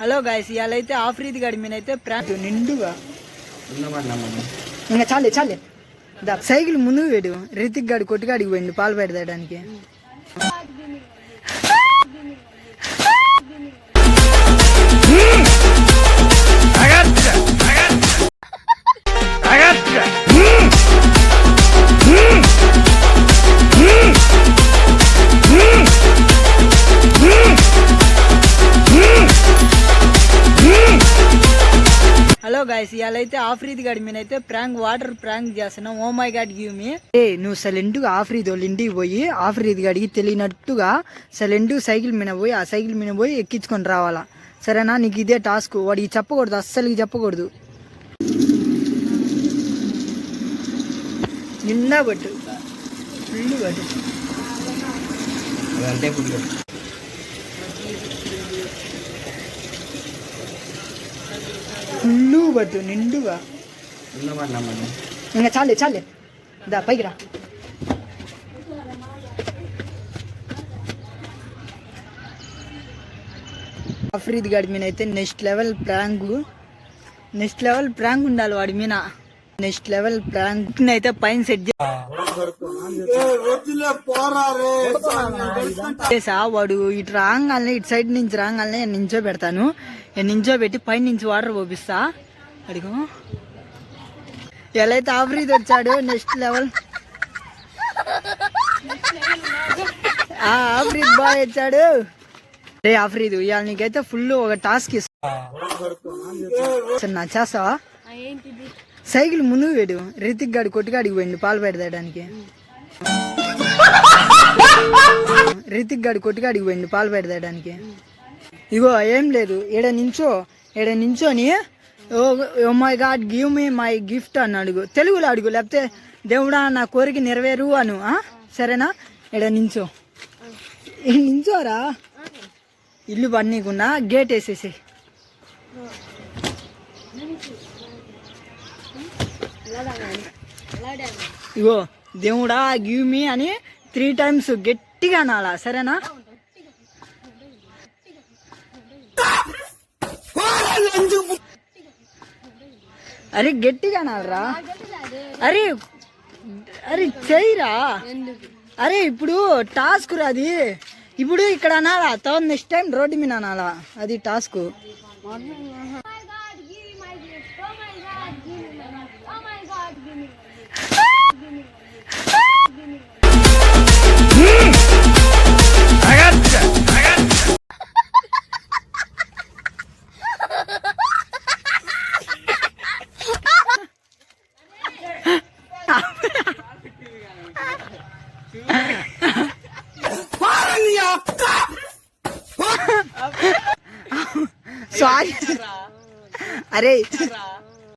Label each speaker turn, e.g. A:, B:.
A: Hello guys, ఇవాళ అయితే ఆఫ్రీద్ గడి మీద అయితే ప్రాంక్ నిండుగా ఇంకా చాలే చాలే సైకిల్ ముందుకు వేడు. రితిక్ గడి కొట్టుగాడికి పోయిండు పాలు పెడతాడానికి. హలో గాయస్, ఇవాళ అయితే ఆఫ్రీద్ గడి మీద అయితే ప్రాంక్ వాటర్ ప్రాంక్ చేస్తున్నాం. Oh my god give me. నువ్వు సైలెంట్గా ఆఫ్రీద్ వాళ్ళ ఇంటికి పోయి ఆఫ్రీద్ గడికి తెలియనట్టుగా సైలెంట్గా సైకిల్ మీద పోయి ఆ సైకిల్ మీద పోయి ఎక్కించుకొని రావాలా, సరేనా? నీకు ఇదే టాస్క్. వాడికి చెప్పకూడదు, అస్సలకి చెప్పకూడదు. నిన్న పట్టు ఫుల్ పట్టు ఫుల్లు పట్టు నిండుగా. ఇంకా చాలే చాలే దా పైకి రా. ఆఫ్రీద్ గడి మీద అయితే నెక్స్ట్ లెవెల్ ప్రాంక్ ఉండాలి వాడి మీద. నెక్స్ట్ లెవెల్ ప్రాంక్ అయితే పైన సెట్ చేసా. వాడు ఇటు రాగానే ఇటు సైడ్ నుంచి రాగానే నించో పెడతాను. నించో పెట్టి పైన నుంచి వాటర్ పోపిస్తా. అడిగో ఎలా అయితే ఆఫ్రీద్ వచ్చాడు నెక్స్ట్ లెవెల్. ఆఫ్రీద్ బాయ్ వచ్చాడు. రే ఆఫ్రీద్, ఇవాళ నీకైతే ఫుల్ ఒక టాస్క్ ఇస్తా. నా చేస్తావా? సైకిల్ ముందుకు వేడు. రితిక్ గాడి కొట్టుగాడికి పోయిండు పాలు పెడతాడానికి. రితిక్ గాడి కొట్టుగాడికి పోయిండు పాలు పెడతాడానికి. ఇగో ఏం లేదు, ఈడ నించోని oh my god give me my gift అని అడుగు. తెలుగులో అడుగు, లేకపోతే దేవుడా నా కోరిక నెరవేరు అను. సరేనా? ఈడ నించోరా. ఇల్లు పన్నీకున్నా గేట్ వేసేసి. ఇగో దేవుడా గివ్ మీ అని 3 times గట్టిగా అనాలా, సరేనా? అరే గట్టిగా అనాలరా. అరే అరే చెయ్యరా. అరే ఇప్పుడు టాస్క్ రాది. ఇప్పుడు ఇక్కడ అనాలా, తర్వాత నెక్స్ట్ టైం రోడ్డు మీద అనాలా. అది టాస్క్. సారీ. అరే